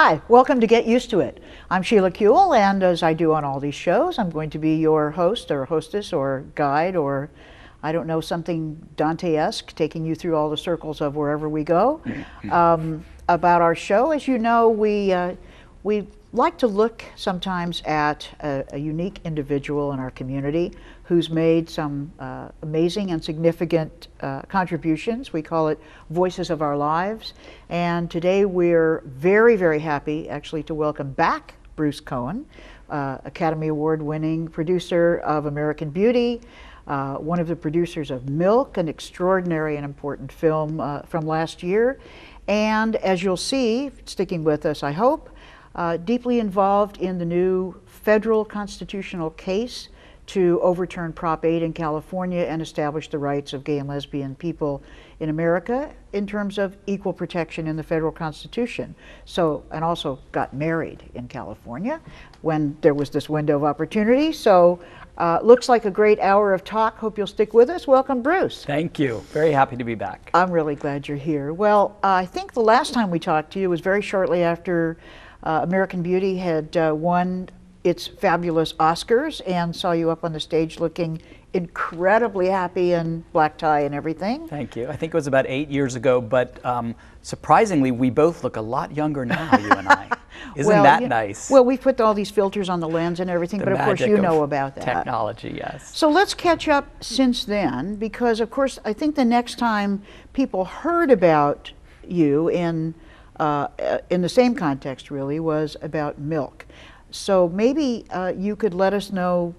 Hi, welcome to Get Used to It. I'm Sheila Kuehl, and as I do on all these shows, I'm going to be your host or hostess or guide or, I don't know, something Dante-esque, taking you through all the circles of wherever we go. About our show, as you know, we like to look sometimes at a unique individual in our community who's made some amazing and significant contributions. We call it Voices of Our Lives. And today we're very, very happy actually to welcome back Bruce Cohen, Academy Award winning producer of American Beauty, one of the producers of Milk, an extraordinary and important film from last year. And as you'll see, sticking with us, I hope, deeply involved in the new federal constitutional case to overturn Prop 8 in California and establish the rights of gay and lesbian people in America in terms of equal protection in the federal Constitution. So, and also got married in California when there was this window of opportunity. So, looks like a great hour of talk. Hope you'll stick with us. Welcome, Bruce. Thank you. Very happy to be back. I'm really glad you're here. Well, I think the last time we talked to you was very shortly after American Beauty had won its fabulous Oscars, and saw you up on the stage looking incredibly happy in black tie and everything. Thank you. I think it was about 8 years ago, but surprisingly, we both look a lot younger now, you and I. Isn't that nice? Well, we put all these filters on the lens and everything, but of course you know about that. Technology, yes. So let's catch up since then, because of course I think the next time people heard about you in the same context really was about Milk. So maybe you could let us know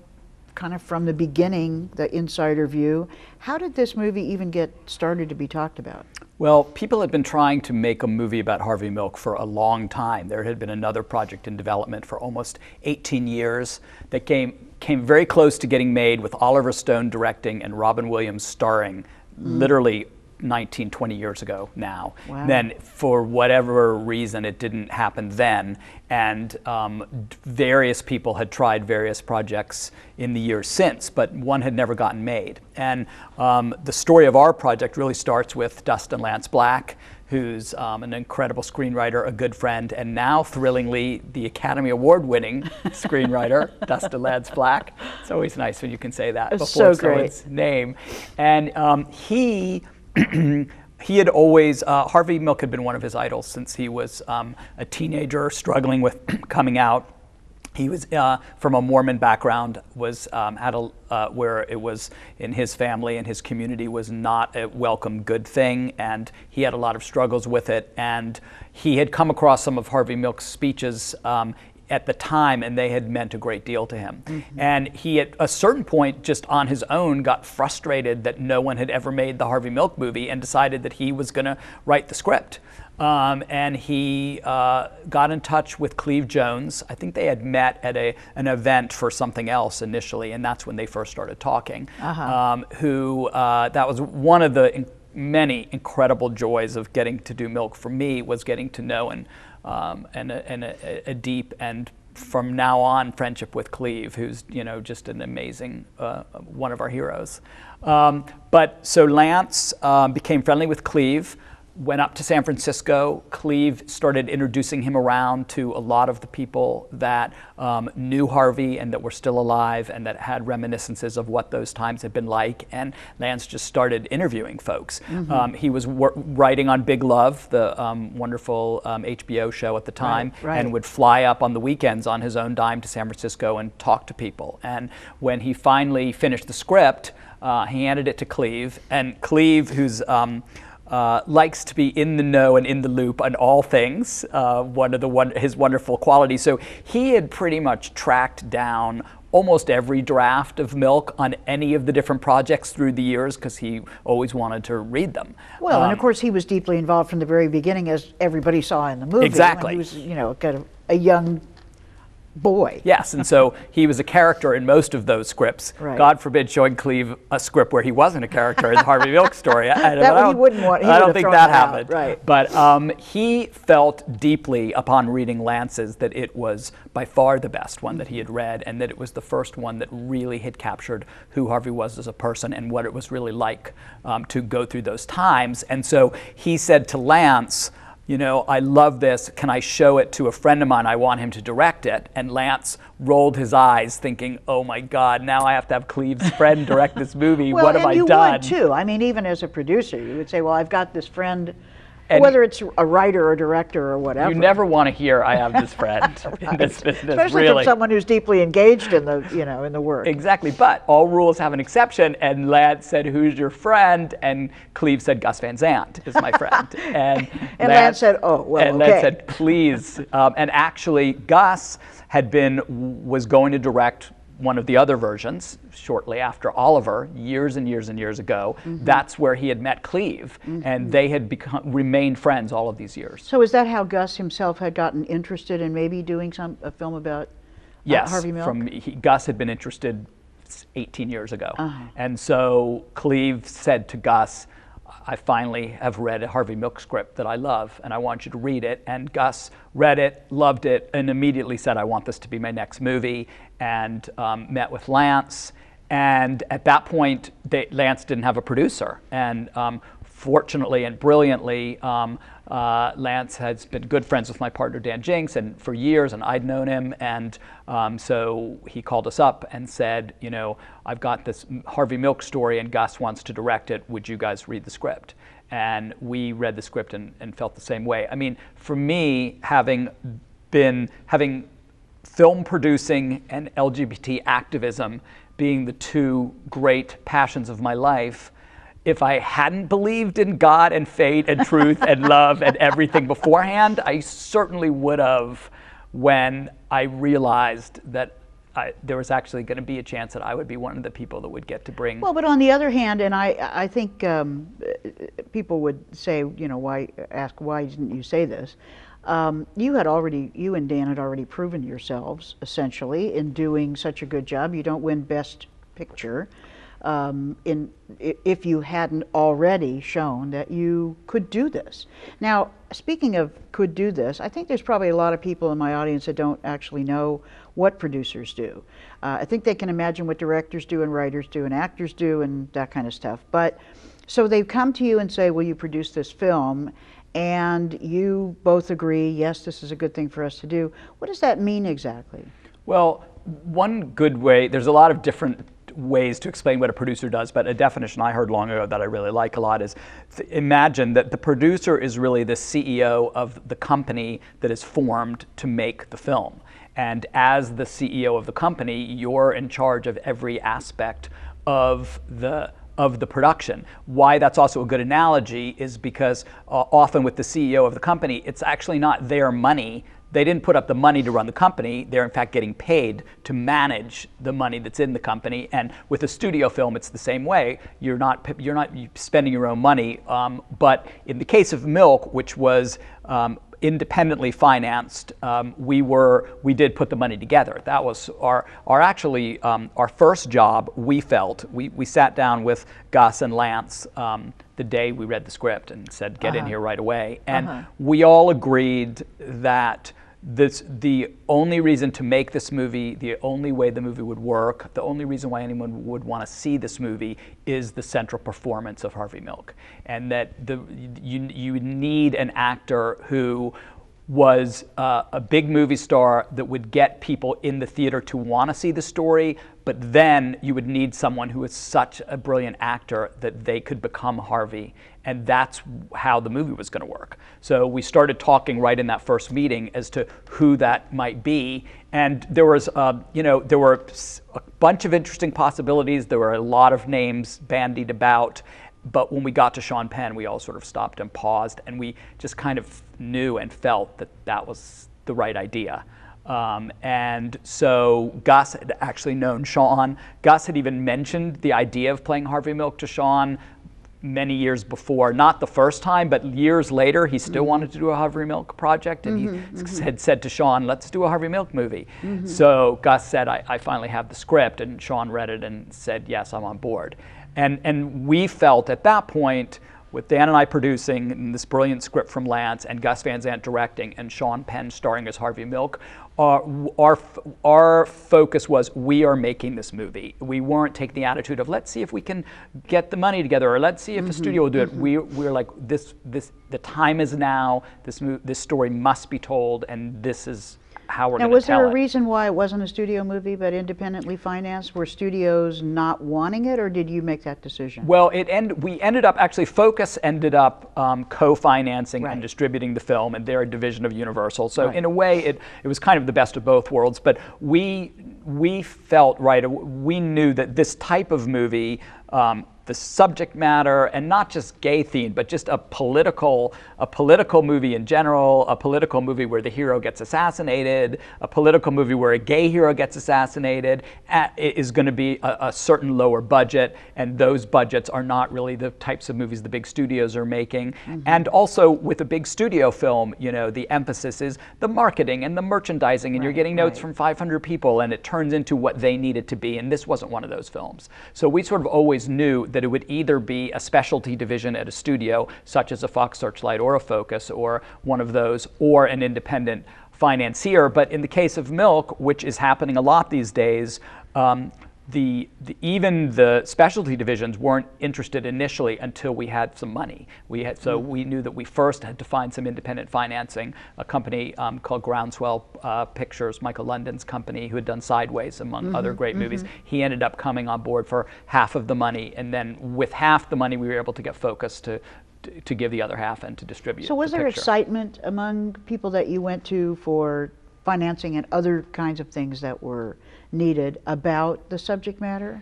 kind of from the beginning, the insider view, how did this movie even get started to be talked about? Well, people had been trying to make a movie about Harvey Milk for a long time. There had been another project in development for almost 18 years that came very close to getting made, with Oliver Stone directing and Robin Williams starring, literally 19, 20 years ago now. Wow. Then for whatever reason it didn't happen then, and various people had tried various projects in the years since, but one had never gotten made. And the story of our project really starts with Dustin Lance Black, who's an incredible screenwriter, a good friend, and now thrillingly the Academy Award winning screenwriter, Dustin Lance Black. It's always nice when you can say that before someone's name. And he had always, Harvey Milk had been one of his idols since he was a teenager struggling with coming out. He was from a Mormon background, was where it was in his family and his community was not a welcome good thing, and he had a lot of struggles with it. And he had come across some of Harvey Milk's speeches at the time, and they had meant a great deal to him. And he, at a certain point, just on his own, got frustrated that no one had ever made the Harvey Milk movie, and decided that he was going to write the script. And he got in touch with Cleve Jones. I think they had met at an event for something else initially, and that's when they first started talking. That was one of the many incredible joys of getting to do Milk for me, was getting to know and a deep and from now on friendship with Cleve, who's just an amazing one of our heroes. But so Lance became friendly with Cleve, went up to San Francisco. Cleve started introducing him around to a lot of the people that knew Harvey and that were still alive and that had reminiscences of what those times had been like. And Lance just started interviewing folks. He was writing on Big Love, the wonderful HBO show at the time, and would fly up on the weekends on his own dime to San Francisco and talk to people. And when he finally finished the script, he handed it to Cleve. And Cleve, who's likes to be in the know and in the loop on all things, his wonderful qualities. So he had pretty much tracked down almost every draft of Milk on any of the different projects through the years, because he always wanted to read them. Well, and of course he was deeply involved from the very beginning, as everybody saw in the movie. Exactly. When he was, kind of a young boy. Yes, and so he was a character in most of those scripts. God forbid showing Cleve a script where he wasn't a character in the Harvey Milk story. He wouldn't want. I don't think that happened. Right. But he felt deeply upon reading Lance's that it was by far the best one that he had read, and that it was the first one that really had captured who Harvey was as a person and what it was really like to go through those times. And so he said to Lance, I love this. Can I show it to a friend of mine? I want him to direct it. And Lance rolled his eyes thinking, oh my God, now I have to have Kuehl's friend direct this movie. Well, what have I done? Well, and you would too. I mean, even as a producer, you would say, well, I've got this friend, and whether it's a writer or director or whatever. You never want to hear, I have this friend in this business, especially really. from someone who's deeply engaged in the, in the work. Exactly, but all rules have an exception, and Lance said, who's your friend? And Kuehl said, Gus Van Sant is my friend. And Lance said, oh, well, and Lance said, please. And actually, Gus was going to direct one of the other versions shortly after Oliver, years and years and years ago. That's where he had met Kuehl, and they had remained friends all of these years. So is that how Gus himself had gotten interested in maybe doing a film about Harvey Milk? Yes, Gus had been interested 18 years ago. And so Kuehl said to Gus, I finally have read a Harvey Milk script that I love, and I want you to read it. And Gus read it, loved it, and immediately said, I want this to be my next movie, and met with Lance. And at that point, Lance didn't have a producer. And fortunately and brilliantly, Lance has been good friends with my partner, Dan Jinks, and for years, and I'd known him. And so he called us up and said, I've got this Harvey Milk story, and Gus wants to direct it. Would you guys read the script? And we read the script and felt the same way. I mean, for me, having film producing and LGBT activism being the two great passions of my life, if I hadn't believed in God and fate and truth and love and everything beforehand, I certainly would have when I realized that there was actually going to be a chance that I would be one of the people that would get to bring. Well, but on the other hand, and I think people would say, why didn't you say this? You and Dan had already proven yourselves, essentially, in doing such a good job. You don't win Best Picture if you hadn't already shown that you could do this. Now, speaking of could do this, I think there's probably a lot of people in my audience that don't actually know what producers do. I think they can imagine what directors do and writers do and actors do and that kind of stuff. But so they've come to you and say, will you produce this film? And you both agree, yes, this is a good thing for us to do. What does that mean exactly? Well, one good way, there's a lot of different ways to explain what a producer does, but a definition I heard long ago that I really like a lot is imagine that the producer is really the CEO of the company that is formed to make the film. And as the CEO of the company, you're in charge of every aspect of the production. Why that's also a good analogy is because often with the CEO of the company, it's actually not their money. They didn't put up the money to run the company. They're in fact getting paid to manage the money that's in the company. And with a studio film, it's the same way. You're not spending your own money. But in the case of Milk, which was independently financed, we did put the money together. That was our first job. We felt we sat down with Gus and Lance the day we read the script and said, get in here right away. And we all agreed that the only reason to make this movie, the only way the movie would work, the only reason why anyone would want to see this movie is the central performance of Harvey Milk. And that you need an actor who was a big movie star that would get people in the theater to want to see the story, but then you would need someone who is such a brilliant actor that they could become Harvey, and that's how the movie was going to work. So we started talking right in that first meeting as to who that might be, and there was, there were a bunch of interesting possibilities. There were a lot of names bandied about. But when we got to Sean Penn, we all sort of stopped and paused, and we just kind of knew and felt that that was the right idea. And so Gus had actually known Sean. Gus had even mentioned the idea of playing Harvey Milk to Sean many years before. Not the first time, but years later, he still wanted to do a Harvey Milk project, and he had said to Sean, let's do a Harvey Milk movie. So Gus said, I finally have the script, and Sean read it and said, yes, I'm on board. And we felt at that point, with Dan and I producing this brilliant script from Lance and Gus Van Sant directing and Sean Penn starring as Harvey Milk, our focus was, we are making this movie. We weren't taking the attitude of, let's see if we can get the money together, or let's see if the studio will do it. We're like, the time is now. This story must be told, and this is how we're going to tell it. Now, was there a reason why it wasn't a studio movie but independently financed? Were studios not wanting it, or did you make that decision? Well, we ended up, actually, Focus ended up co-financing and distributing the film, and they're a division of Universal. So in a way, it was kind of the best of both worlds. But we felt, we knew that this type of movie, the subject matter, and not just gay themed, but just a political movie in general, a political movie where the hero gets assassinated, a political movie where a gay hero gets assassinated, is going to be a certain lower budget, and those budgets are not really the types of movies the big studios are making. And also, with a big studio film, the emphasis is the marketing and the merchandising, and you're getting notes from 500 people, and it turns into what they need it to be, and this wasn't one of those films. So we sort of always knew that it would either be a specialty division at a studio, such as a Fox Searchlight or a Focus or one of those, or an independent financier. But in the case of Milk, which is happening a lot these days, even the specialty divisions weren't interested initially until we had some money. So we knew that we first had to find some independent financing. A company called Groundswell Pictures, Michael London's company, who had done Sideways, among other great movies. He ended up coming on board for half of the money, and then with half the money, we were able to get Focus to give the other half and to distribute. So was there excitement among people that you went to for financing and other kinds of things that were needed about the subject matter?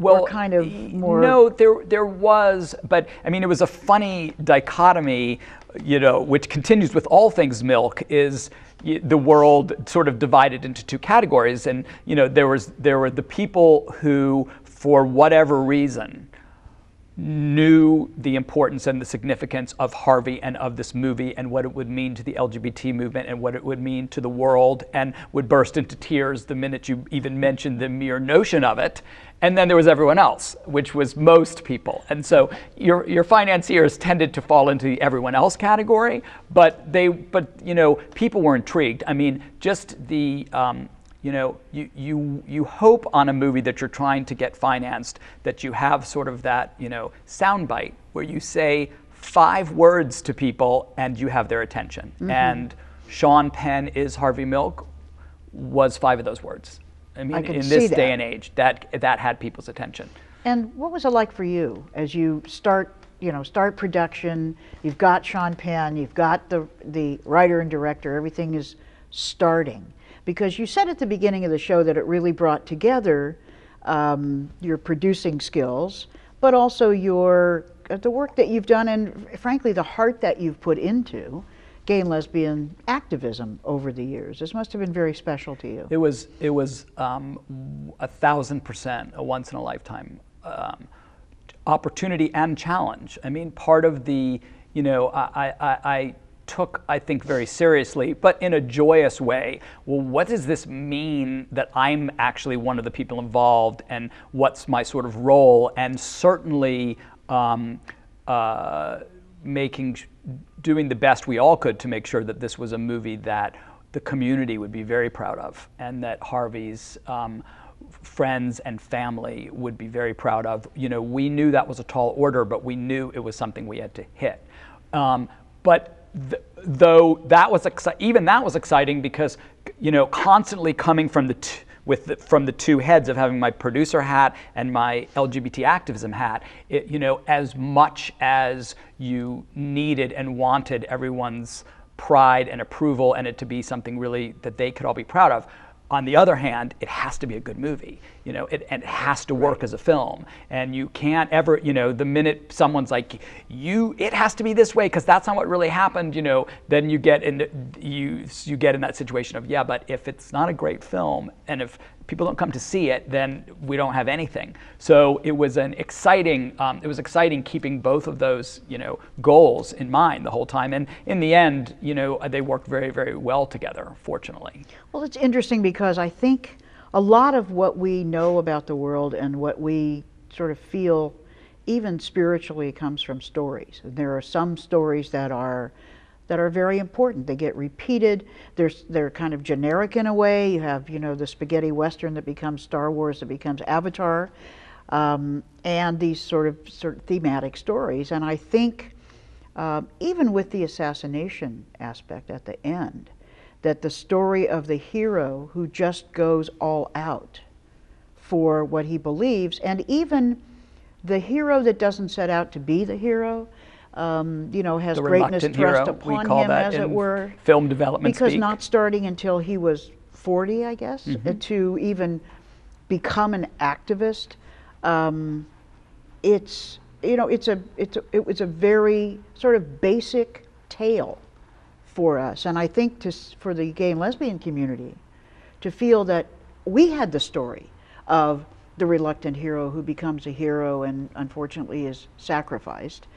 Or kind of more? No, there was, but I mean, it was a funny dichotomy, which continues with all things Milk, is the world sort of divided into two categories, and there were the people who, for whatever reason, knew the importance and the significance of Harvey and of this movie and what it would mean to the LGBT movement and what it would mean to the world, and would burst into tears the minute you even mentioned the mere notion of it. And then there was everyone else, which was most people. And so your financiers tended to fall into the everyone else category, but people were intrigued. I mean, just the you hope on a movie that you're trying to get financed that you have sort of that, soundbite where you say 5 words to people and you have their attention. And Sean Penn is Harvey Milk was 5 of those words. I mean, in this day and age, that had people's attention. And what was it like for you as you start production? You've got Sean Penn, you've got the writer and director, everything is starting. Because you said at the beginning of the show that it really brought together your producing skills, but also the work that you've done and, frankly, the heart that you've put into gay and lesbian activism over the years. This must have been very special to you. It was 1,000% a once-in-a-lifetime opportunity and challenge. I mean, part of the, I took, I think, very seriously, but in a joyous way. Well, what does this mean that I'm actually one of the people involved, and what's my sort of role? And certainly doing the best we all could to make sure that this was a movie that the community would be very proud of, and that Harvey's friends and family would be very proud of. We knew that was a tall order, but we knew it was something we had to hit. Though that was even that was exciting because constantly coming from the two heads of having my producer hat and my LGBT activism hat, as much as you needed and wanted everyone's pride and approval and it to be something really that they could all be proud of. On the other hand, it has to be a good movie, and it has to work as a film. And you can't ever, the minute someone's like, it has to be this way because that's not what really happened, then you get in that situation of, yeah, but if it's not a great film and if people don't come to see it, then we don't have anything. So it was exciting keeping both of those, goals in mind the whole time. And in the end, they worked very, very well together, fortunately. Well, it's interesting because I think a lot of what we know about the world and what we sort of feel, even spiritually, comes from stories. There are some stories that are that are very important. They get repeated. They're kind of generic in a way. You have, you know, the spaghetti western that becomes Star Wars, that becomes Avatar, and these sort of thematic stories. And I think even with the assassination aspect at the end, that the story of the hero who just goes all out for what he believes, and even the hero that doesn't set out to be the hero, you know, has The greatness reluctant thrust hero, we upon call him, that as in it were. film development Because speak. not starting until he was 40, I guess, to even become an activist, it's, you know, it was a very sort of basic tale for us. And I think for the gay and lesbian community to feel that we had the story of the reluctant hero who becomes a hero and unfortunately is sacrificed.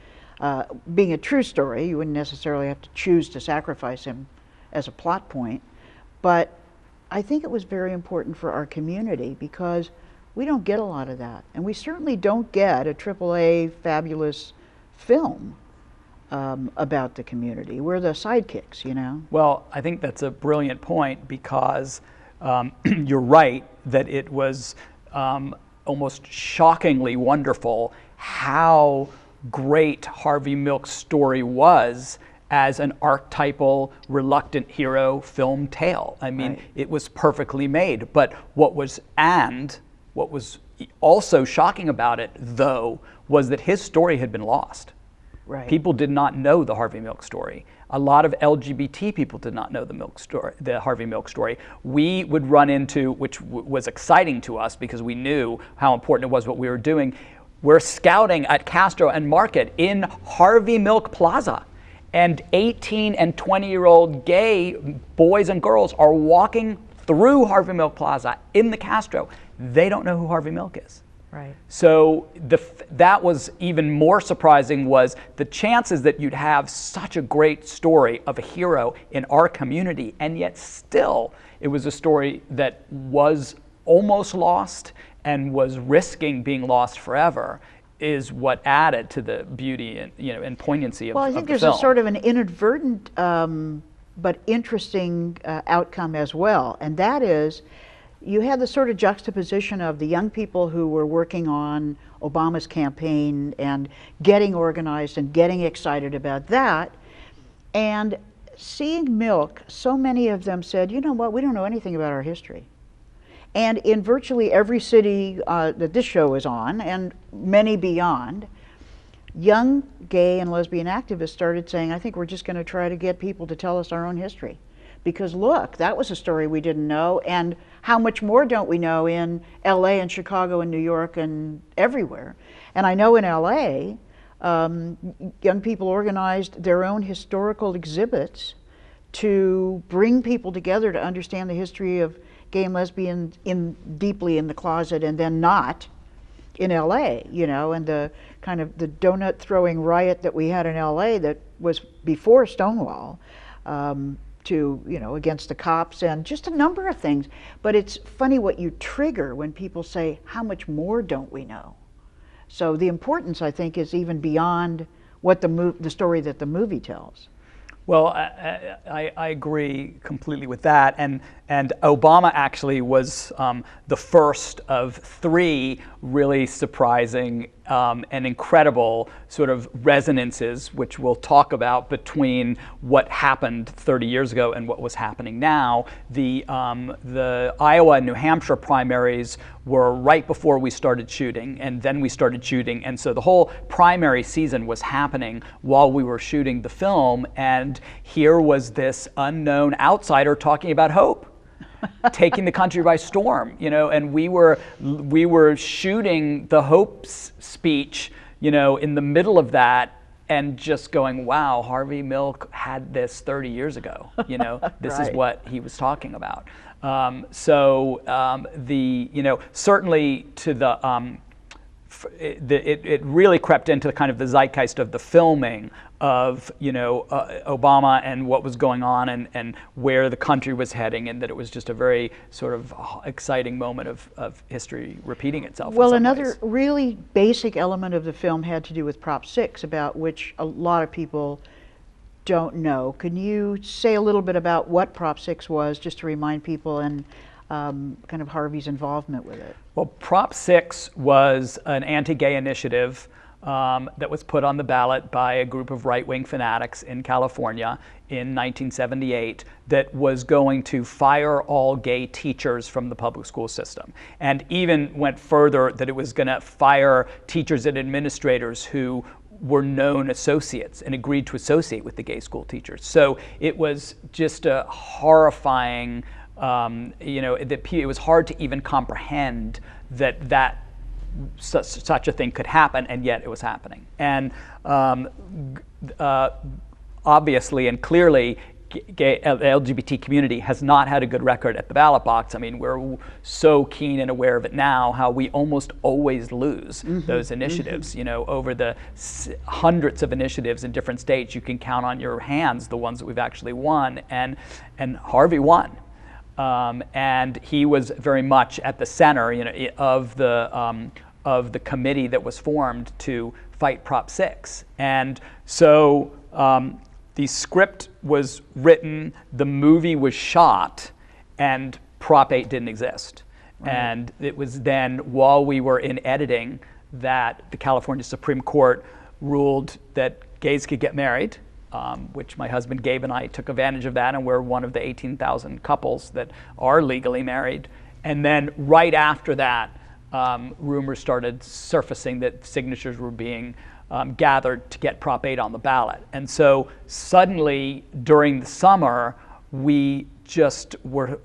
Being a true story, you wouldn't necessarily have to choose to sacrifice him as a plot point, but I think it was very important for our community because we don't get a lot of that. And we certainly don't get a AAA fabulous film about the community. We're the sidekicks, you know? Well, I think that's a brilliant point because you're right that it was almost shockingly wonderful how great Harvey Milk's story was as an archetypal reluctant hero film tale. I mean, it was perfectly made. But what was also shocking about it, though, was that his story had been lost. Right. People did not know the Harvey Milk story. A lot of LGBT people did not know the Harvey Milk story. We would run into, which was exciting to us because we knew how important it was what we were doing. We're scouting at Castro and Market in Harvey Milk Plaza, and 18 and 20-year-old gay boys and girls are walking through Harvey Milk Plaza in the Castro. They don't know who Harvey Milk is. Right. So that was even more surprising, was the chances that you'd have such a great story of a hero in our community, and yet still it was a story that was almost lost and was risking being lost forever, is what added to the beauty and, you know, and poignancy of the film. Well, I think there's a sort of an inadvertent but interesting outcome as well, and that is you had the sort of juxtaposition of the young people who were working on Obama's campaign and getting organized and getting excited about that, and seeing Milk, so many of them said, you know what, we don't know anything about our history. And in virtually every city that this show is on, and many beyond, young gay and lesbian activists started saying, I think we're just going to try to get people to tell us our own history. Because look, that was a story we didn't know, and how much more don't we know in LA and Chicago and New York and everywhere. And I know in LA, young people organized their own historical exhibits to bring people together to understand the history of gay and lesbian deeply in the closet and then not in LA, you know, and the kind of the donut throwing riot that we had in LA that was before Stonewall, to, you know, against the cops and just a number of things. But it's funny what you trigger when people say, how much more don't we know? So the importance, I think, is even beyond what the story that the movie tells. Well, I agree completely with that, and Obama actually was the first of three really surprising and incredible sort of resonances, which we'll talk about, between what happened 30 years ago and what was happening now. The Iowa and New Hampshire primaries were right before we started shooting, and then we started shooting, and so the whole primary season was happening while we were shooting the film, and here was this unknown outsider talking about hope. Taking the country by storm, you know, and we were shooting the hope speech, you know, in the middle of that, and just going, wow, Harvey Milk had this 30 years ago, you know, this is what he was talking about. You know, certainly to it really crept into kind of the zeitgeist of the filming of, you know, Obama and what was going on and where the country was heading, and that it was just a very sort of exciting moment of history repeating itself. Well, another really basic element of the film had to do with Prop 6, about which a lot of people don't know, can you say a little bit about what Prop 6 was, just to remind people, and kind of Harvey's involvement with it? Well, Prop 6 was an anti-gay initiative that was put on the ballot by a group of right-wing fanatics in California in 1978 that was going to fire all gay teachers from the public school system, and even went further that it was going to fire teachers and administrators who were known associates and agreed to associate with the gay school teachers. So it was just a horrifying, it was hard to even comprehend that such a thing could happen, and yet it was happening. And obviously and clearly, the LGBT community has not had a good record at the ballot box. I mean, we're so keen and aware of it now, how we almost always lose those initiatives. You know, over the hundreds of initiatives in different states, you can count on your hands the ones that we've actually won, and Harvey won. And he was very much at the center, of the committee that was formed to fight Prop 6. And so the script was written, the movie was shot, and Prop 8 didn't exist. Right. And it was then, while we were in editing, that the California Supreme Court ruled that gays could get married, which my husband Gabe and I took advantage of that, and we're one of the 18,000 couples that are legally married. And then right after that, rumors started surfacing that signatures were being gathered to get Prop 8 on the ballot. And so suddenly, during the summer, we just were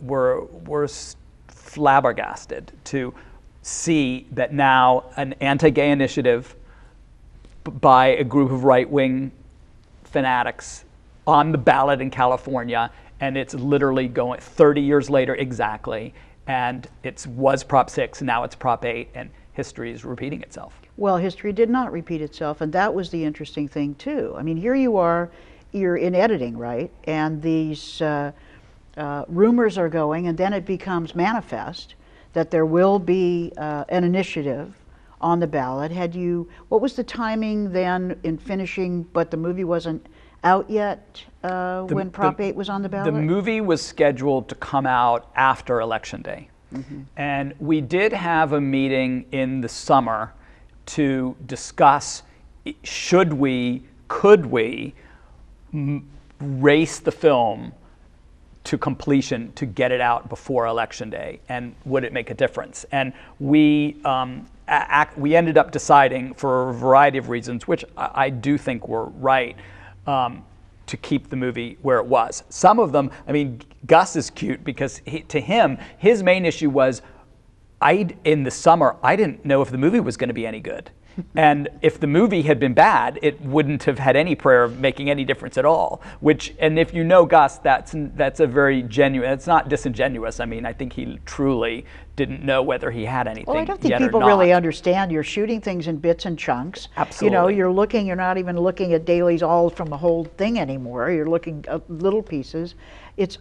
flabbergasted to see that now an anti-gay initiative by a group of right-wing fanatics on the ballot in California, and it's literally going 30 years later exactly, and it was Prop 6, and now it's Prop 8, and history is repeating itself. Well, history did not repeat itself, and that was the interesting thing too. I mean, here you are, you're in editing, right? And these rumors are going, and then it becomes manifest that there will be an initiative on the ballot. What was the timing then in finishing, but the movie wasn't out yet when Prop 8 was on the ballot? The movie was scheduled to come out after Election Day. Mm-hmm. And we did have a meeting in the summer to discuss, could we race the film to completion to get it out before Election Day, and would it make a difference? And we ended up deciding, for a variety of reasons, which I do think were right, to keep the movie where it was. Some of them, I mean, Gus is cute because to him, his main issue was, in the summer, I didn't know if the movie was going to be any good. And if the movie had been bad, it wouldn't have had any prayer of making any difference at all. And if you know Gus, that's a very genuine, it's not disingenuous. I mean, I think he truly didn't know whether he had anything. Well, I don't think people really understand. You're shooting things in bits and chunks. Absolutely. You're not even looking at dailies all from the whole thing anymore. You're looking at little pieces. It's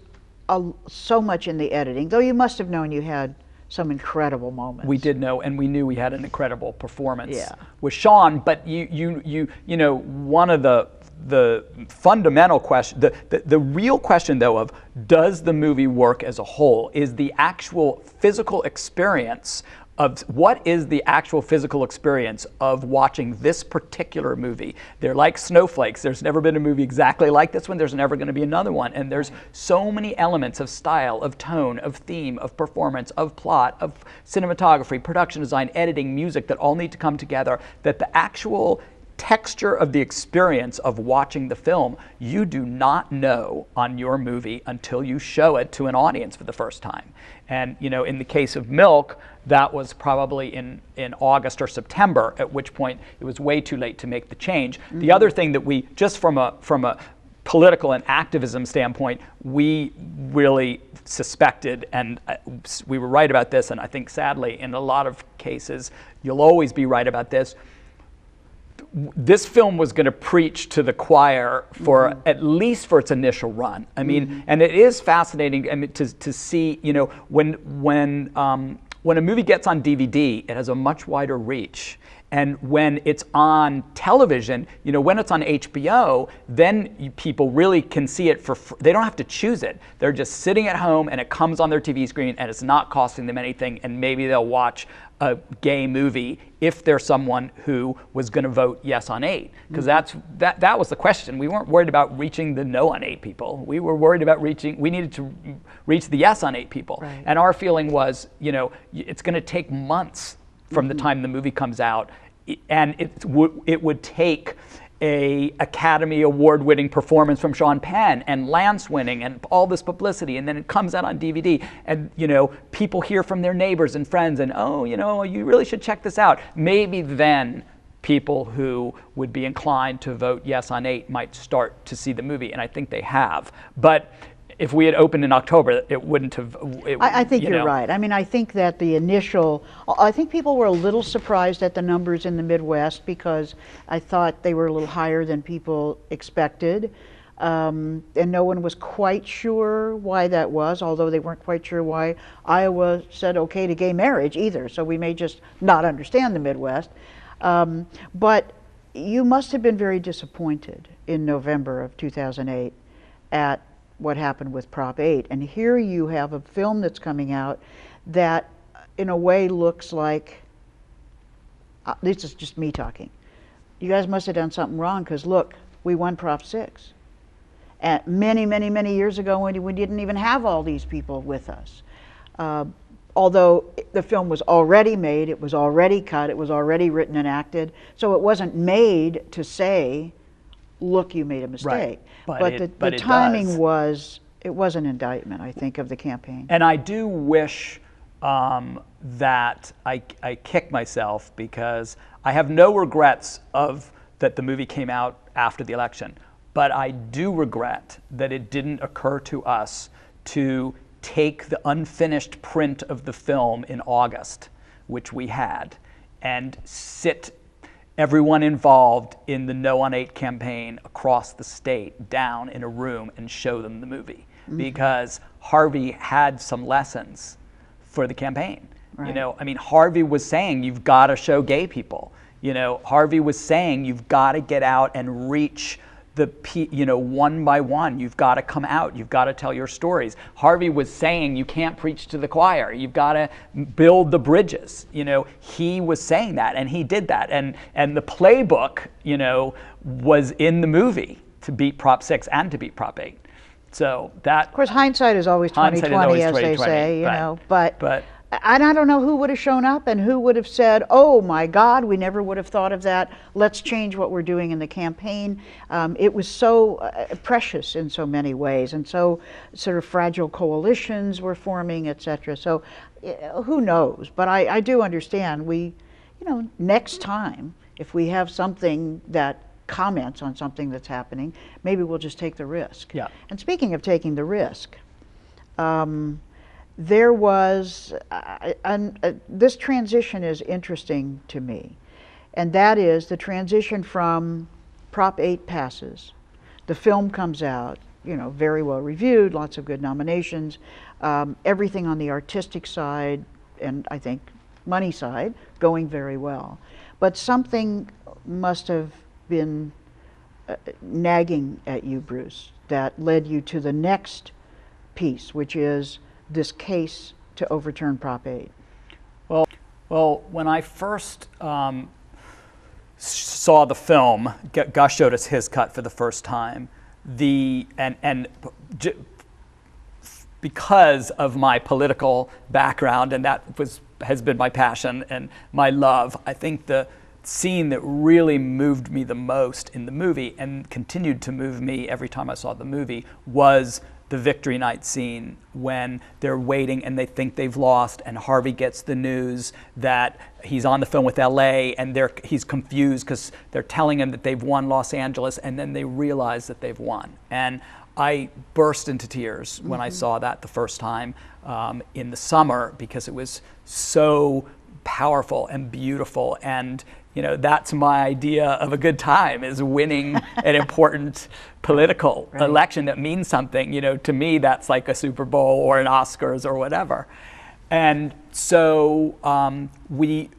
so much in the editing, though you must have known you had some incredible moments. We did know, and we knew we had an incredible performance with Sean. But one of the fundamental question, the real question though of does the movie work as a whole, is the actual physical experience of what is the actual physical experience of watching this particular movie. They're like snowflakes. There's never been a movie exactly like this one. There's never going to be another one. And there's so many elements of style, of tone, of theme, of performance, of plot, of cinematography, production design, editing, music that all need to come together, that the actual texture of the experience of watching the film, you do not know on your movie until you show it to an audience for the first time. And in the case of Milk, that was probably in August or September, at which point it was way too late to make the change. Mm-hmm. The other thing that we, just from a political and activism standpoint, we really suspected, and we were right about this, and I think sadly in a lot of cases, you'll always be right about this, this film was going to preach to the choir for at least for its initial run. I mean, and it is fascinating to see, when a movie gets on DVD, it has a much wider reach. And when it's on television, when it's on HBO, then people really can see it they don't have to choose it. They're just sitting at home and it comes on their TV screen and it's not costing them anything, and maybe they'll watch a gay movie if they're someone who was going to vote yes on 8. Because that was the question. We weren't worried about reaching the no on 8 people. We were worried about we needed to reach the yes on 8 people. Right. And our feeling was, it's going to take months from the time the movie comes out, and it would take a Academy Award-winning performance from Sean Penn and Lance winning and all this publicity, and then it comes out on DVD, and people hear from their neighbors and friends, and you really should check this out. Maybe then people who would be inclined to vote yes on 8 might start to see the movie, and I think they have. But if we had opened in October, it wouldn't have. I think you're right. I mean, I think that I think people were a little surprised at the numbers in the Midwest, because I thought they were a little higher than people expected. And no one was quite sure why that was, although they weren't quite sure why Iowa said okay to gay marriage either. So we may just not understand the Midwest. But you must have been very disappointed in November of 2008 at what happened with Prop 8. And here you have a film that's coming out that in a way looks like, this is just me talking, you guys must have done something wrong, because look, we won Prop 6. And many years ago, when we didn't even have all these people with us. Although the film was already made, it was already cut, it was already written and acted, so it wasn't made to say, look, you made a mistake. Right. But the timing was an indictment, I think, of the campaign. And I do wish that I kicked myself, because I have no regrets that the movie came out after the election. But I do regret that it didn't occur to us to take the unfinished print of the film in August, which we had, and sit everyone involved in the No on 8 campaign across the state down in a room and show them the movie. Because Harvey had some lessons for the campaign. Right. Harvey was saying, you've got to show gay people. Harvey was saying, you've got to get out and reach one by one. You've got to come out. You've got to tell your stories. Harvey was saying, you can't preach to the choir. You've got to build the bridges. He was saying that, and he did that. And the playbook, was in the movie to beat Prop 6 and to beat Prop 8. So that. Of course, hindsight is always 20/20, as they say. But and I don't know who would have shown up and who would have said, oh my God, we never would have thought of that. Let's change what we're doing in the campaign. It was so precious in so many ways, and so sort of fragile coalitions were forming, et cetera. So who knows? But I do understand next time, if we have something that comments on something that's happening, maybe we'll just take the risk. Yeah. And speaking of taking the risk, there was, this transition is interesting to me, and that is the transition from Prop 8 passes, the film comes out, very well reviewed, lots of good nominations, everything on the artistic side, and I think money side, going very well. But something must have been nagging at you, Bruce, that led you to the next piece, which is this case to overturn Prop 8? Well, when I first saw the film, Gus showed us his cut for the first time. Because of my political background, and that has been my passion and my love, I think the scene that really moved me the most in the movie, and continued to move me every time I saw the movie, was the victory night scene, when they're waiting and they think they've lost, and Harvey gets the news that he's on the phone with LA, and he's confused because they're telling him that they've won Los Angeles, and then they realize that they've won. And I burst into tears when I saw that the first time in the summer, because it was so powerful and beautiful. And that's my idea of a good time, is winning an important political election that means something. To me, that's like a Super Bowl or an Oscars or whatever. And so we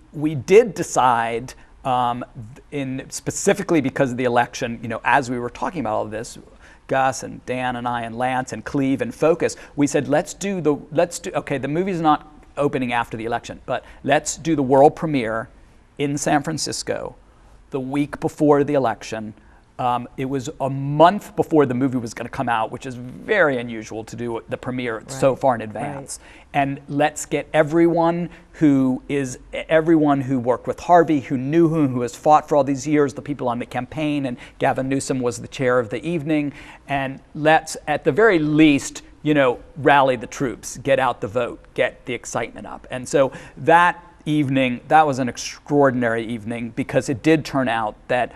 did decide specifically because of the election, as we were talking about all of this, Gus and Dan and I and Lance and Cleve and Focus, we said, okay, the movie's not opening after the election, but let's do the world premiere in San Francisco the week before the election. It was a month before the movie was going to come out, which is very unusual to do the premiere so far in advance. Right. And let's get everyone who worked with Harvey, who knew him, who has fought for all these years, the people on the campaign, and Gavin Newsom was the chair of the evening. And let's, at the very least, rally the troops, get out the vote, get the excitement up. And so that evening, that was an extraordinary evening, because it did turn out that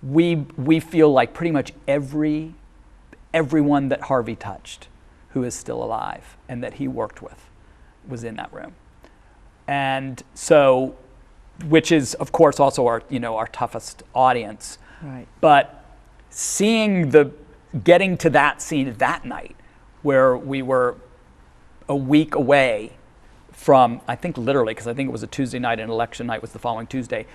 we feel like pretty much everyone that Harvey touched who is still alive and that he worked with was in that room. And so, which is of course also our toughest audience. Right. But getting to that scene that night, where we were a week away from, I think literally, because I think it was a Tuesday night and election night was the following Tuesday,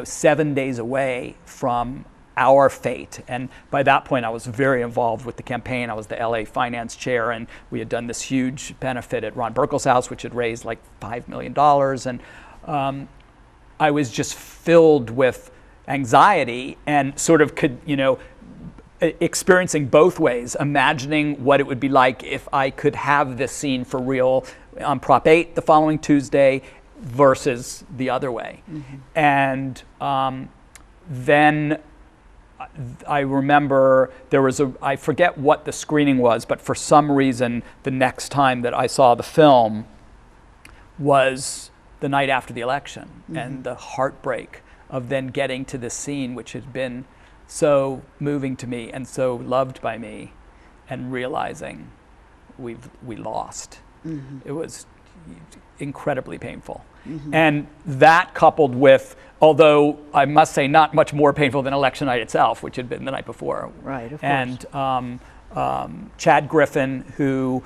7 days away from our fate. And by that point, I was very involved with the campaign. I was the LA finance chair, and we had done this huge benefit at Ron Burkle's house, which had raised like $5 million. And I was just filled with anxiety and sort of experiencing both ways, imagining what it would be like if I could have this scene for real on Prop 8 the following Tuesday versus the other way. Mm-hmm. And then I remember I forget what the screening was, but for some reason the next time that I saw the film was the night after the election. Mm-hmm. And the heartbreak of then getting to this scene, which had been so moving to me and so loved by me, and realizing we lost. Mm-hmm. It was incredibly painful. Mm-hmm. And that, coupled with, although I must say not much more painful than election night itself, which had been the night before. Right, of course. And Chad Griffin, who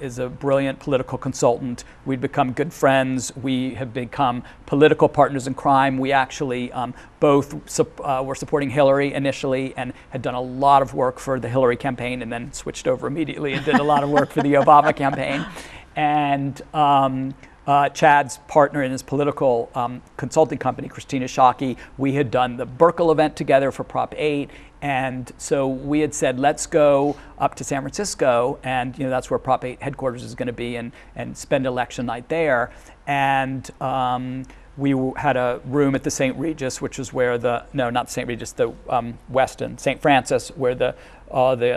is a brilliant political consultant. We'd become good friends. We have become political partners in crime. We actually both were supporting Hillary initially and had done a lot of work for the Hillary campaign, and then switched over immediately and did a lot of work for the Obama campaign. And Chad's partner in his political consulting company, Christina Shockey, we had done the Burkle event together for Prop 8. And so we had said, let's go up to San Francisco, and that's where Prop 8 headquarters is going to be, and spend election night there. And we had a room at the St. Regis, which is where not the St. Regis, the Westin, St. Francis, where the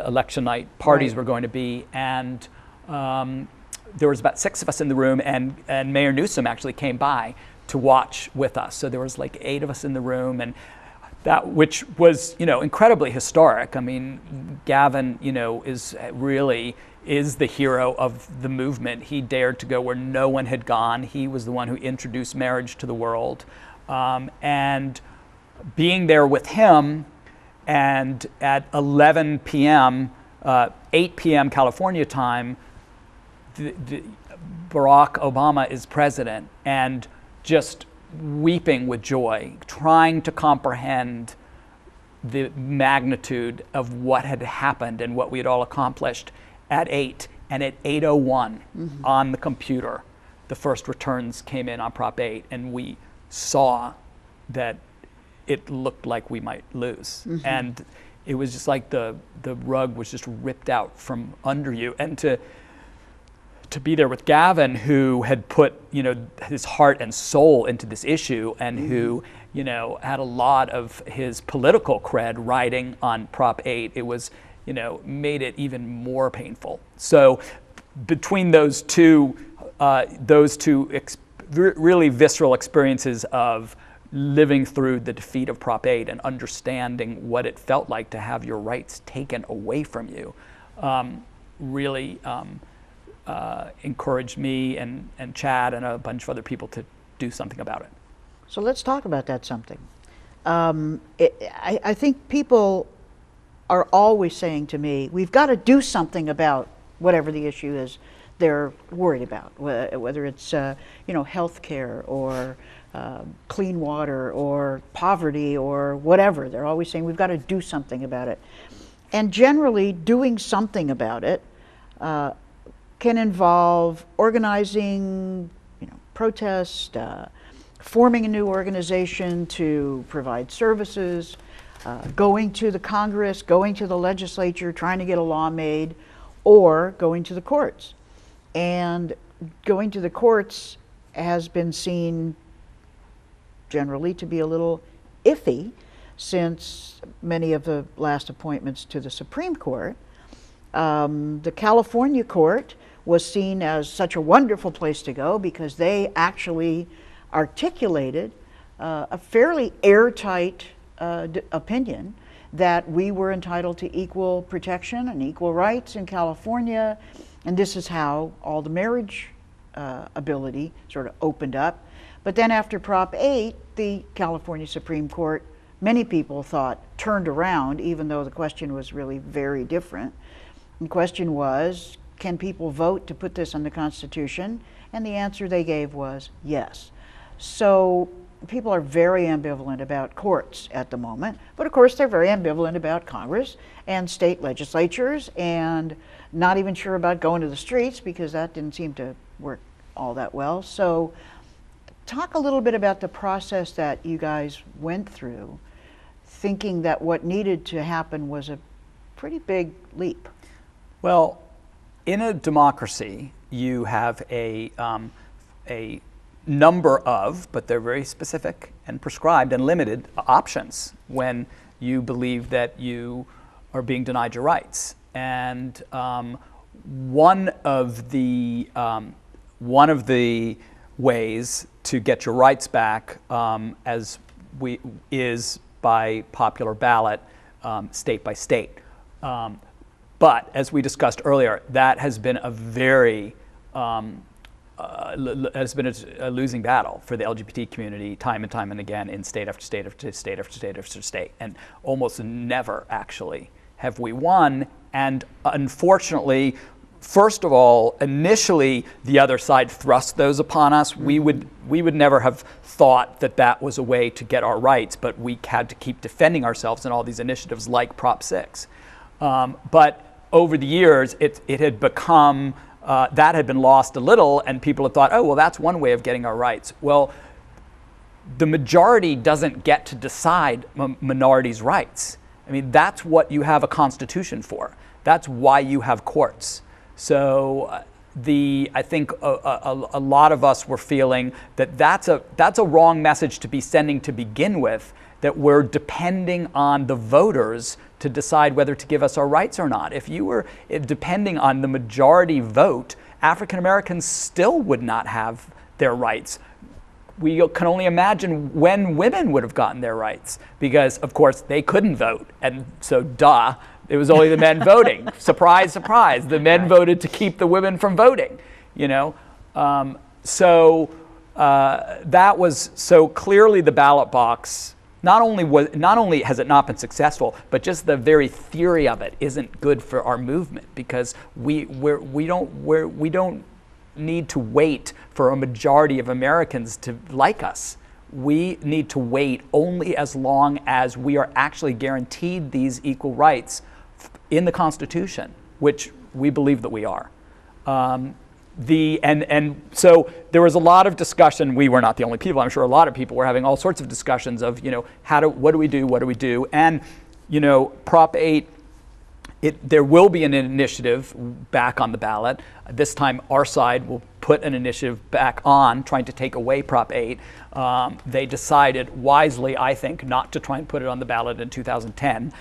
election night parties were going to be. And there was about 6 of us in the room, and Mayor Newsom actually came by to watch with us. So there was like 8 of us in the room, and which was incredibly historic. I mean, Gavin is the hero of the movement. He dared to go where no one had gone. He was the one who introduced marriage to the world, and being there with him, and at 11 p.m., 8 p.m. California time, Barack Obama is president, and just weeping with joy, trying to comprehend the magnitude of what had happened and what we had all accomplished at 8. And at 8:01 on the computer, the first returns came in on Prop 8, and we saw that it looked like we might lose. Mm-hmm. And it was just like the rug was just ripped out from under you. And to be there with Gavin, who had put his heart and soul into this issue, and who had a lot of his political cred riding on Prop 8, it was made it even more painful. So between those two really visceral experiences of living through the defeat of Prop 8 and understanding what it felt like to have your rights taken away from you, really encouraged me and Chad and a bunch of other people to do something about it. So let's talk about that something. I think people are always saying to me, we've got to do something about whatever the issue is they're worried about, whether it's health care or clean water or poverty or whatever. They're always saying we've got to do something about it. And generally, doing something about it can involve organizing, protest, forming a new organization to provide services, going to the Congress, going to the legislature, trying to get a law made, or going to the courts. And going to the courts has been seen generally to be a little iffy, since many of the last appointments to the Supreme Court. The California court was seen as such a wonderful place to go because they actually articulated a fairly airtight opinion that we were entitled to equal protection and equal rights in California, and this is how all the marriage ability sort of opened up. But then after Prop 8, the California Supreme Court, many people thought, turned around, even though the question was really very different. The question was, can people vote to put this in the Constitution? And the answer they gave was yes. So people are very ambivalent about courts at the moment, but of course they're very ambivalent about Congress and state legislatures, and not even sure about going to the streets because that didn't seem to work all that well. So talk a little bit about the process that you guys went through, thinking that what needed to happen was a pretty big leap. Well, in a democracy, you have a number of, but they're very specific and prescribed and limited options when you believe that you are being denied your rights. And one of the ways to get your rights back is by popular ballot, state by state. But as we discussed earlier, that has been a very has been a losing battle for the LGBT community time and again in state after state after state after state after state, and almost never actually have we won. And unfortunately, first of all, initially the other side thrust those upon us. We would never have thought that that was a way to get our rights, but we had to keep defending ourselves in all these initiatives like Prop 6. But over the years, it had become, that had been lost a little, and people had thought, oh, well, that's one way of getting our rights. Well, the majority doesn't get to decide minorities' rights. I mean, that's what you have a constitution for. That's why you have courts. So I think a lot of us were feeling that that's a wrong message to be sending to begin with, that we're depending on the voters to decide whether to give us our rights or not. If you were depending on the majority vote, African Americans still would not have their rights. We can only imagine when women would have gotten their rights, because of course they couldn't vote, and so it was only the men voting. Surprise, surprise, the men voted to keep the women from voting, so that was, so clearly the ballot box, not only has it not been successful, but just the very theory of it isn't good for our movement, because we don't need to wait for a majority of Americans to like us. We need to wait only as long as we are actually guaranteed these equal rights in the Constitution, which we believe that we are. And so there was a lot of discussion. We were not the only people. I'm sure a lot of people were having all sorts of discussions of, what do we do? And, Prop 8, there will be an initiative back on the ballot. This time our side will put an initiative back on trying to take away Prop 8. They decided wisely, I think, not to try and put it on the ballot in 2010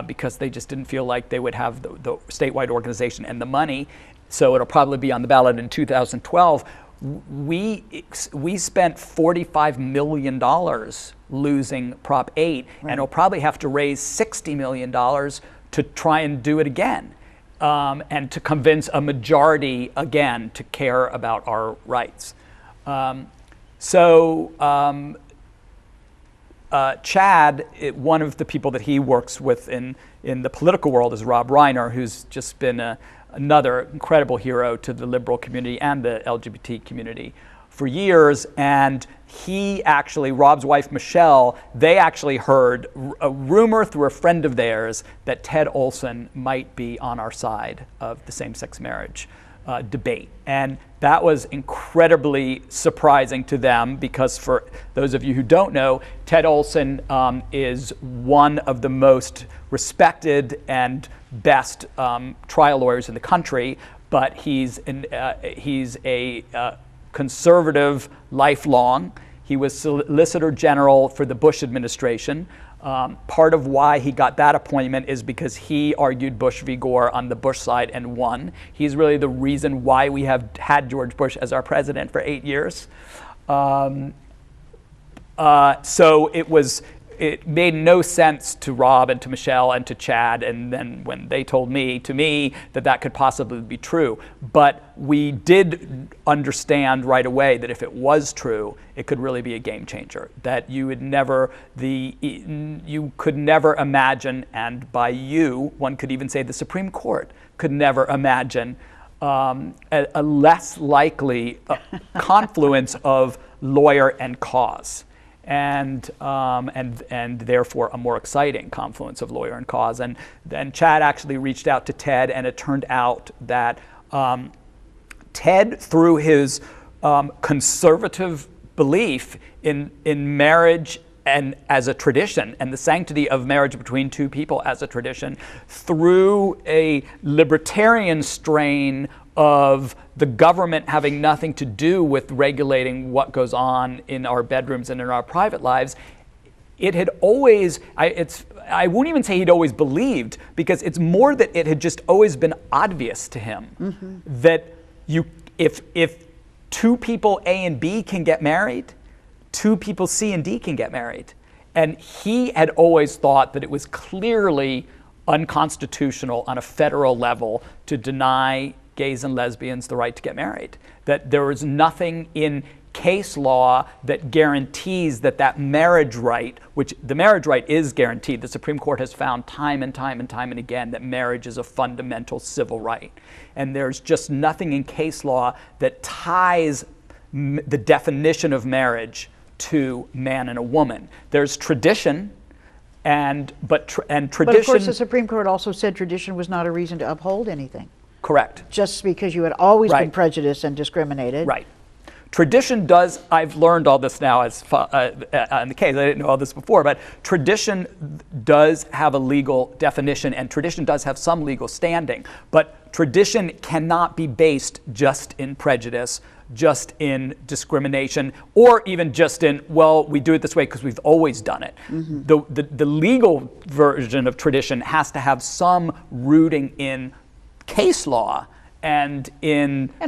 because they just didn't feel like they would have the statewide organization and the money. So it'll probably be on the ballot in 2012. We spent $45 million losing Prop 8, right, and it'll probably have to raise $60 million to try and do it again, and to convince a majority again to care about our rights. Chad, one of the people that he works with in the political world is Rob Reiner, who's just been another incredible hero to the liberal community and the LGBT community for years. And he actually, Rob's wife Michelle, they actually heard a rumor through a friend of theirs that Ted Olson might be on our side of the same-sex marriage debate. And that was incredibly surprising to them, because for those of you who don't know, Ted Olson is one of the most respected and best trial lawyers in the country, but he's a conservative lifelong. He was Solicitor General for the Bush administration. Part of why he got that appointment is because he argued Bush v. Gore on the Bush side and won. He's really the reason why we have had George Bush as our president for 8 years. So it made no sense to Rob and to Michelle and to Chad, and then when they told me that could possibly be true. But we did understand right away that if it was true, it could really be a game changer. That you could never imagine, and by you, one could even say the Supreme Court could never imagine a less likely confluence of lawyer and cause. And therefore a more exciting confluence of lawyer and cause. And then Chad actually reached out to Ted, and it turned out that Ted, through his conservative belief in marriage and as a tradition, and the sanctity of marriage between two people as a tradition, through a libertarian strain of the government having nothing to do with regulating what goes on in our bedrooms and in our private lives, it had always, I won't even say he'd always believed, because it's more that it had just always been obvious to him that if two people A and B can get married, two people C and D can get married. And he had always thought that it was clearly unconstitutional on a federal level to deny gays and lesbians the right to get married. That there was nothing in case law that guarantees that marriage right, which the marriage right is guaranteed. The Supreme Court has found time and time and time and again that marriage is a fundamental civil right. And there's just nothing in case law that ties the definition of marriage to man and a woman. There's tradition, but tradition. But of course, the Supreme Court also said tradition was not a reason to uphold anything. Correct. Just because you had always been prejudiced and discriminated. Right. Tradition does, I've learned all this now in the case, I didn't know all this before, but tradition does have a legal definition, and tradition does have some legal standing. But tradition cannot be based just in prejudice, just in discrimination, or even just in, well, we do it this way because we've always done it. The legal version of tradition has to have some rooting in case law and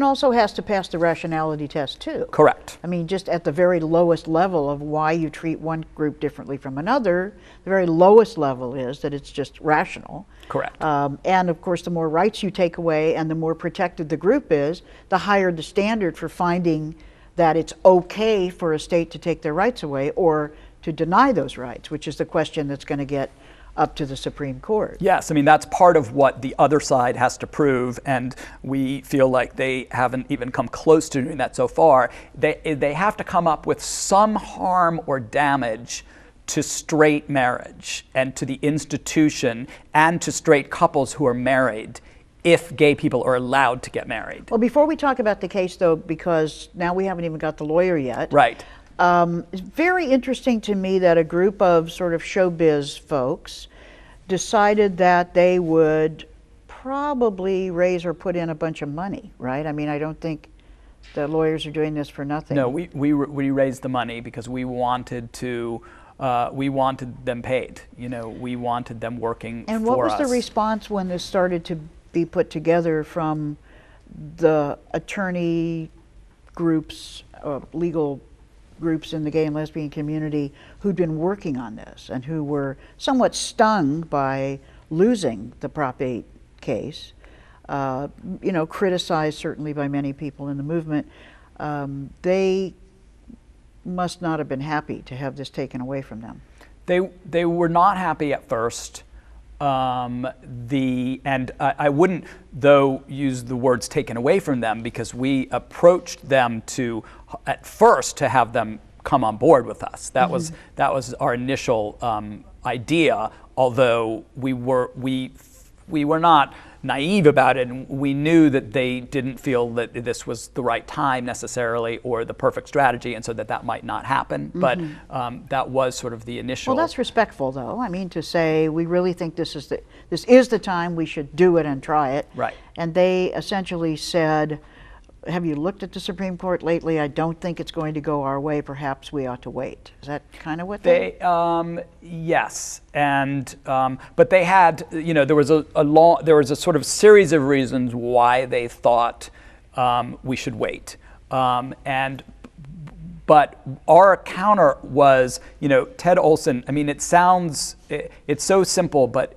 also has to pass the rationality test too. Correct. I mean, just at the very lowest level of why you treat one group differently from another, the very lowest level is that it's just rational. Correct. And of course, the more rights you take away and the more protected the group is, the higher the standard for finding that it's okay for a state to take their rights away or to deny those rights, which is the question that's going to get up to the Supreme Court. Yes, I mean, that's part of what the other side has to prove, and we feel like they haven't even come close to doing that so far. They have to come up with some harm or damage to straight marriage and to the institution and to straight couples who are married if gay people are allowed to get married. Well, before we talk about the case, though, because now we haven't even got the lawyer yet. Right. It's very interesting to me that a group of sort of showbiz folks decided that they would probably raise or put in a bunch of money, right? I mean, I don't think the lawyers are doing this for nothing. No, we raised the money because we wanted them paid. You know, we wanted them working for us. And what was the response when this started to be put together from the attorney groups, legal groups in the gay and lesbian community who'd been working on this and who were somewhat stung by losing the Prop 8 case, criticized certainly by many people in the movement? They must not have been happy to have this taken away from them. They were not happy at first. And I wouldn't, though, use the words taken away from them, because we approached them at first to have them come on board with us. That was our initial idea. Although we were not naive about it, and we knew that they didn't feel that this was the right time necessarily or the perfect strategy, and so that might not happen. But that was sort of the initial. Well, that's respectful, though. I mean, to say we really think this is the time we should do it and try it. Right. And they essentially said, have you looked at the Supreme Court lately? I don't think it's going to go our way. Perhaps we ought to wait. Is that kind of what they? Yes, and but they had, there was a sort of series of reasons why they thought we should wait, but our counter was, Ted Olson. I mean, it's so simple, but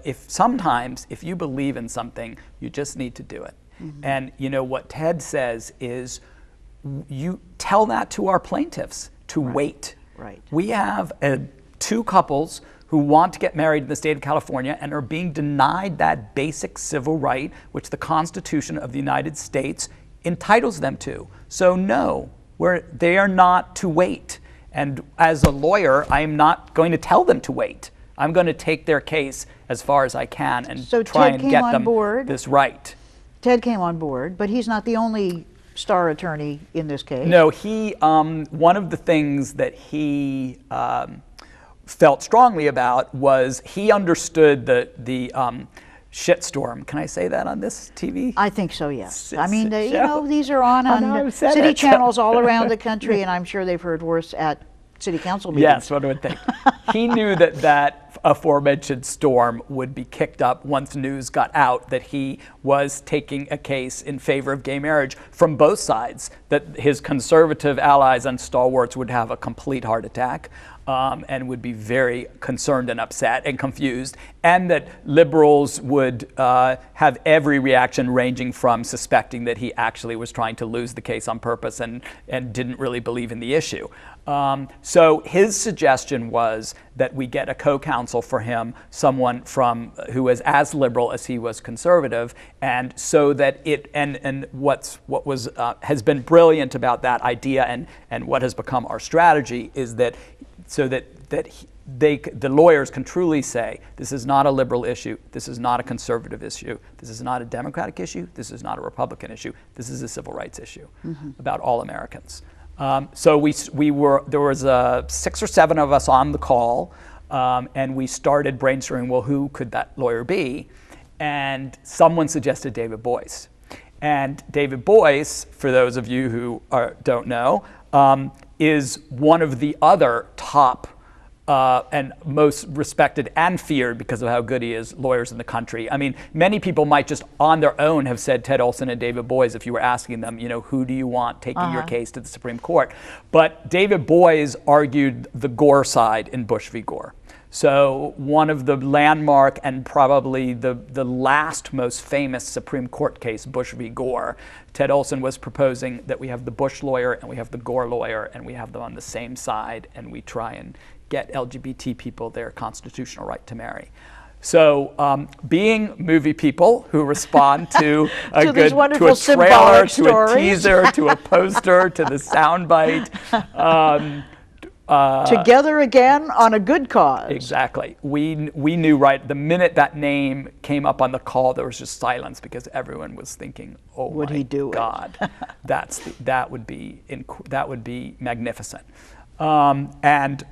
if you believe in something, you just need to do it. And what Ted says is, you tell that to our plaintiffs to wait. Right. We have two couples who want to get married in the state of California and are being denied that basic civil right, which the Constitution of the United States entitles them to. So no, they are not to wait. And as a lawyer, I am not going to tell them to wait. I'm going to take their case as far as I can and try and get them this right. Ted came on board, but he's not the only star attorney in this case. No, he. One of the things that he felt strongly about was he understood the shitstorm. Can I say that on this TV? I think so, yes. I mean, these are on city channels all around the country, and I'm sure they've heard worse at city council meetings. Yes, what do I think? He knew that aforementioned storm would be kicked up once news got out that he was taking a case in favor of gay marriage from both sides, that his conservative allies and stalwarts would have a complete heart attack. And would be very concerned and upset and confused, and that liberals would have every reaction ranging from suspecting that he actually was trying to lose the case on purpose and didn't really believe in the issue. So his suggestion was that we get a co-counsel for him, someone who was as liberal as he was conservative, and so that what has been brilliant about that idea and what has become our strategy is that the lawyers can truly say, this is not a liberal issue, this is not a conservative issue, this is not a Democratic issue, this is not a Republican issue, this is a civil rights issue about all Americans. So there was 6 or 7 of us on the call, and we started brainstorming, well, who could that lawyer be? And someone suggested David Boies. And David Boies, for those of you who don't know, is one of the other top and most respected and feared, because of how good he is, lawyers in the country. I mean, many people might just on their own have said Ted Olson and David Boies if you were asking them, who do you want taking your case to the Supreme Court? But David Boies argued the Gore side in Bush v. Gore. So one of the landmark and probably the last most famous Supreme Court case, Bush v. Gore, Ted Olson was proposing that we have the Bush lawyer and we have the Gore lawyer and we have them on the same side and we try and get LGBT people their constitutional right to marry. So being movie people who respond to a trailer, to a teaser, to a poster, to the soundbite, together again on a good cause. Exactly. We knew right the minute that name came up on the call, there was just silence because everyone was thinking, "Oh would my he do God, that would be magnificent." And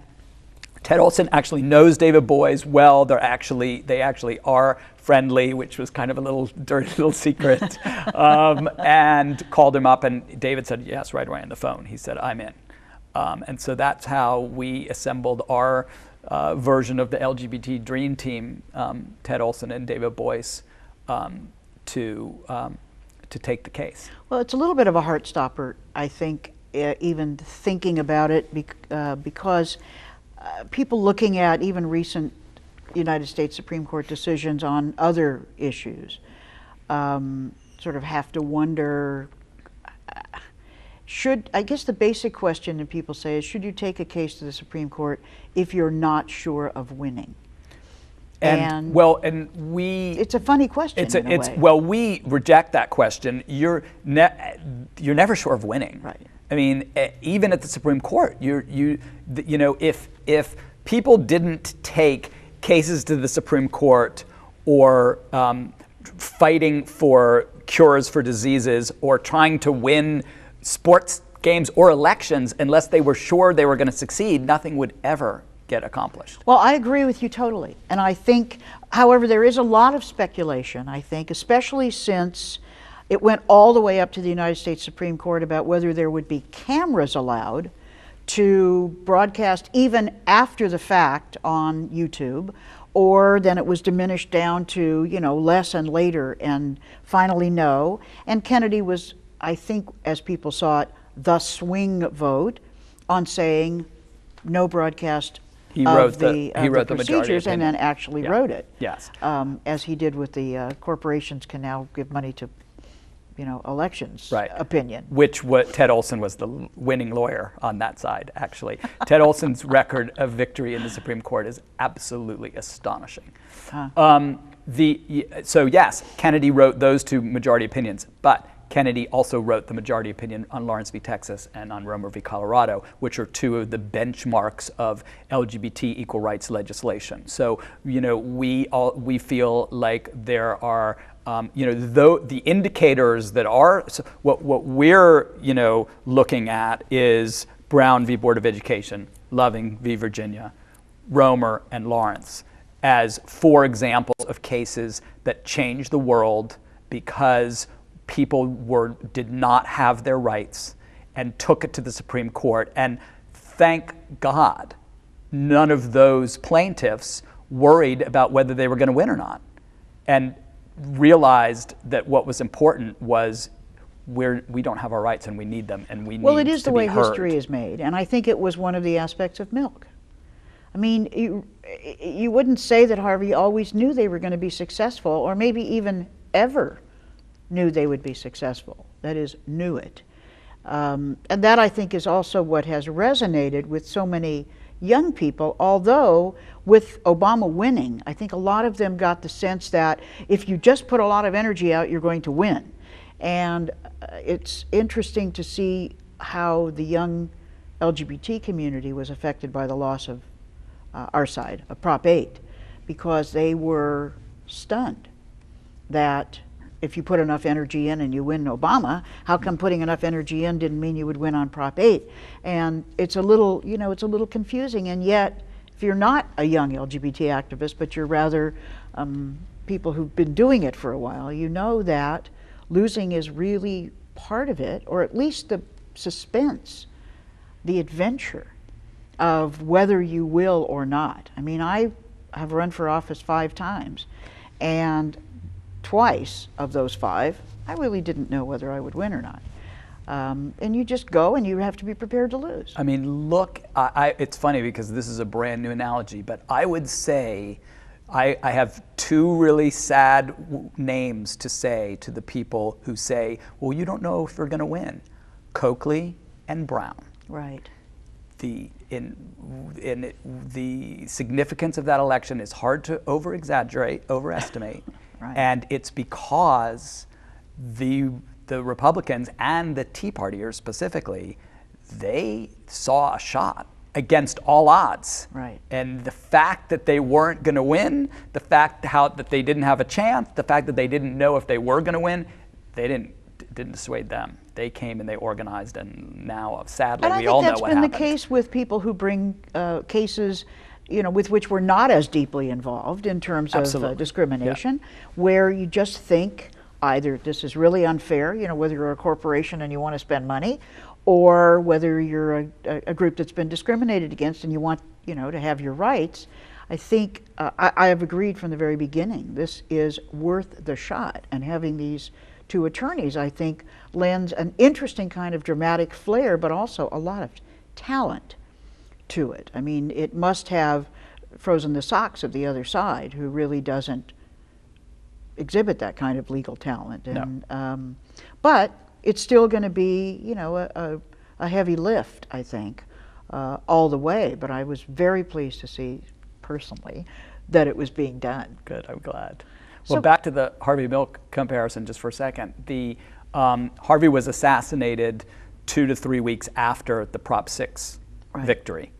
Ted Olson actually knows David Boies well. They actually are friendly, which was kind of a little dirty little secret. And called him up, and David said yes right away on the phone. He said, "I'm in." And so that's how we assembled our version of the LGBT Dream Team, Ted Olson and David Boies, to take the case. Well, it's a little bit of a heart stopper, I think, even thinking about it, because people looking at even recent United States Supreme Court decisions on other issues sort of have to wonder, I guess the basic question that people say is, should you take a case to the Supreme Court if you're not sure of winning? And we. It's a funny question. In a way. Well, we reject that question. You're never sure of winning. Right. I mean, even at the Supreme Court, if people didn't take cases to the Supreme Court or fighting for cures for diseases or trying to win sports games or elections unless they were sure they were going to succeed, nothing would ever get accomplished. Well, I agree with you totally. And I think, however, there is a lot of speculation, I think, especially since it went all the way up to the United States Supreme Court about whether there would be cameras allowed to broadcast even after the fact on YouTube, or then it was diminished down to, less and later, and finally no. And Kennedy was, I think, as people saw it, the swing vote on saying no broadcast He wrote the majority procedures, and opinion. then actually wrote it. Yes. As he did with the corporations can now give money to, elections Right. opinion. Ted Olson was the winning lawyer on that side, actually. Ted Olson's record of victory in the Supreme Court is absolutely astonishing. So yes, Kennedy wrote those two majority opinions, but Kennedy also wrote the majority opinion on Lawrence v. Texas and on Romer v. Colorado, which are two of the benchmarks of LGBT equal rights legislation. So, we feel like there are, though the indicators that are, so what we're, looking at is Brown v. Board of Education, Loving v. Virginia, Romer and Lawrence as 4 examples of cases that changed the world because people did not have their rights and took it to the Supreme Court. And thank God, none of those plaintiffs worried about whether they were going to win or not, and realized that what was important was we don't have our rights and we need them, and we need to be heard. Well, it is the way history is made, and I think it was one of the aspects of milk. I mean, you wouldn't say that Harvey always knew they were going to be successful, or maybe even ever knew they would be successful. That is, knew it. And that, I think, is also what has resonated with so many young people, although with Obama winning, I think a lot of them got the sense that if you just put a lot of energy out, you're going to win. And it's interesting to see how the young LGBT community was affected by the loss of our side, of Prop 8, because they were stunned that if you put enough energy in and you win Obama, how come putting enough energy in didn't mean you would win on Prop 8? And it's a little, it's a little confusing. And yet, if you're not a young LGBT activist, but you're rather people who've been doing it for a while, you know that losing is really part of it, or at least the suspense, the adventure of whether you will or not. I mean, I have run for office 5 times, and twice of those 5, I really didn't know whether I would win or not. And you just go and you have to be prepared to lose. I mean, look, it's funny because this is a brand new analogy, but I would say I have 2 really sad names to say to the people who say, well, you don't know if you're going to win. Coakley and Brown. Right. The significance of that election is hard to overestimate. Right. And it's because the Republicans and the Tea Partiers specifically, they saw a shot against all odds. Right. And the fact that they weren't going to win, the fact that they didn't have a chance, the fact that they didn't know if they were going to win, they didn't dissuade them. They came and they organized, and now, sadly, we all know what happened. And I think that's been the case with people who bring cases, with which we're not as deeply involved in terms of discrimination, where you just think either this is really unfair, whether you're a corporation and you want to spend money, or whether you're a group that's been discriminated against and you want, to have your rights. I think I have agreed from the very beginning, this is worth the shot, and having these 2 attorneys, I think, lends an interesting kind of dramatic flair, but also a lot of talent to it. I mean, it must have frozen the socks of the other side, who really doesn't exhibit that kind of legal talent. And, no. But it's still going to be, a heavy lift, I think, all the way. But I was very pleased to see, personally, that it was being done. Good, I'm glad. So- Well, back to the Harvey Milk comparison just for a second. Harvey was assassinated 2 to 3 weeks after the Prop 6 victory.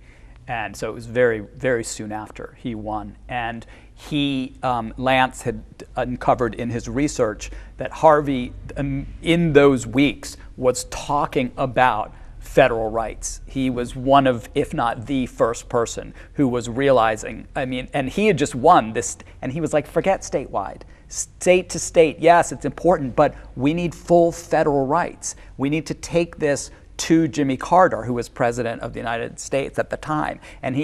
And so it was very, very soon after he won. And Lance had uncovered in his research that Harvey, in those weeks, was talking about federal rights. He was one of, if not the first person who was realizing, and he had just won this, and he was like, forget statewide. State to state, yes, it's important, but we need full federal rights. We need to take this to Jimmy Carter, who was president of the United States at the time. And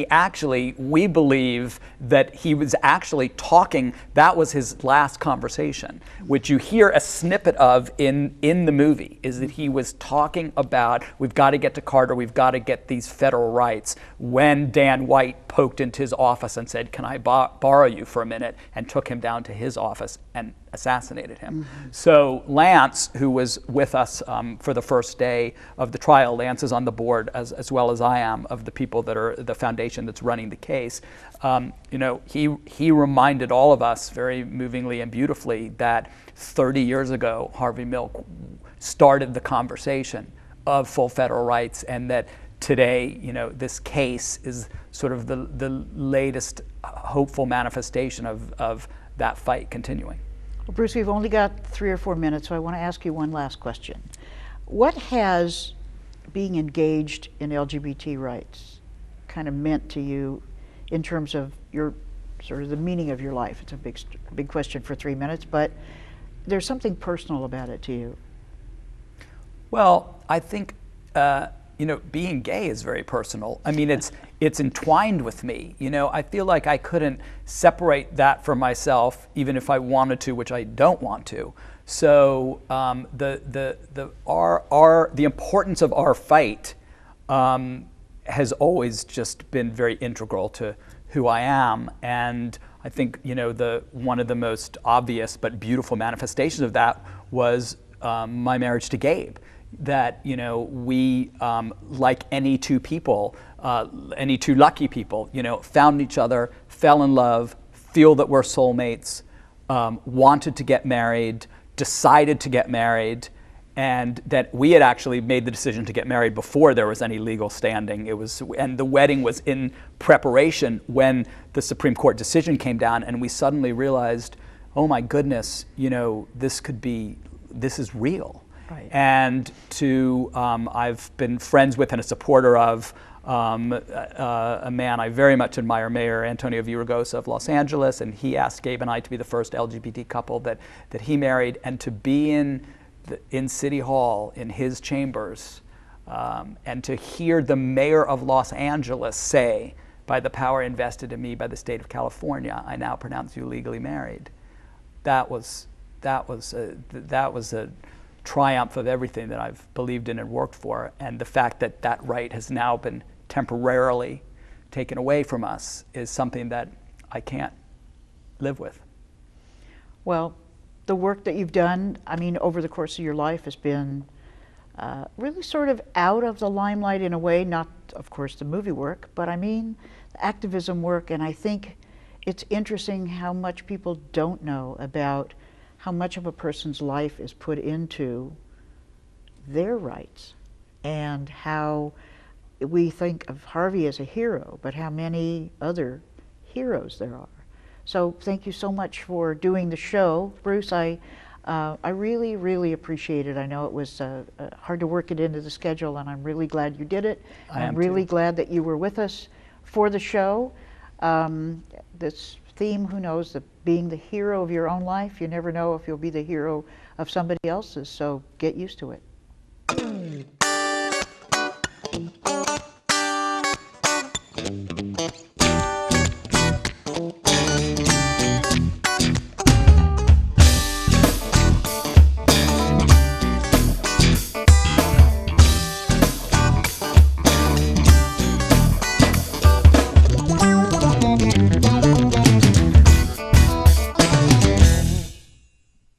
we believe that he was actually talking, that was his last conversation, which you hear a snippet of in the movie, is that he was talking about, we've got to get to Carter, we've got to get these federal rights, when Dan White poked into his office and said, can I borrow you for a minute, and took him down to his office and assassinated him. So Lance, who was with us for the first day of the trial, Lance is on the board as well as I am of the people that are the foundation that's running the case. He reminded all of us very movingly and beautifully that 30 years ago, Harvey Milk started the conversation of full federal rights, and that today, this case is sort of the latest hopeful manifestation of that fight continuing. Well, Bruce, we've only got 3 or 4 minutes, so I want to ask you one last question. What has being engaged in LGBT rights kind of meant to you in terms of your sort of the meaning of your life? It's a big question for 3 minutes, but there's something personal about it to you. Well, I think being gay is very personal. I mean, it's entwined with me. I feel like I couldn't separate that from myself, even if I wanted to, which I don't want to. So the importance of our fight has always just been very integral to who I am. And I think one of the most obvious but beautiful manifestations of that was my marriage to Gabe. That we, like any two people, any two lucky people, found each other, fell in love, feel that we're soulmates, wanted to get married, decided to get married, and that we had actually made the decision to get married before there was any legal standing. And the wedding was in preparation when the Supreme Court decision came down, and we suddenly realized, oh my goodness, this is real. Right. And I've been friends with and a supporter of a man I very much admire, Mayor Antonio Villaraigosa of Los Angeles, and he asked Gabe and I to be the first LGBT couple that he married, and to be in City Hall in his chambers, and to hear the mayor of Los Angeles say, by the power invested in me by the state of California, I now pronounce you legally married. That was a triumph of everything that I've believed in and worked for, and the fact that that right has now been temporarily taken away from us is something that I can't live with. Well, the work that you've done, over the course of your life has been really sort of out of the limelight in a way, not of course the movie work, but the activism work, and I think it's interesting how much people don't know about how much of a person's life is put into their rights, and how we think of Harvey as a hero, but how many other heroes there are. So thank you so much for doing the show, Bruce. I really, really appreciate it. I know it was hard to work it into the schedule, and I'm really glad you did it. I'm really glad that you were with us for the show. This theme, who knows, being the hero of your own life, you never know if you'll be the hero of somebody else's, so get used to it.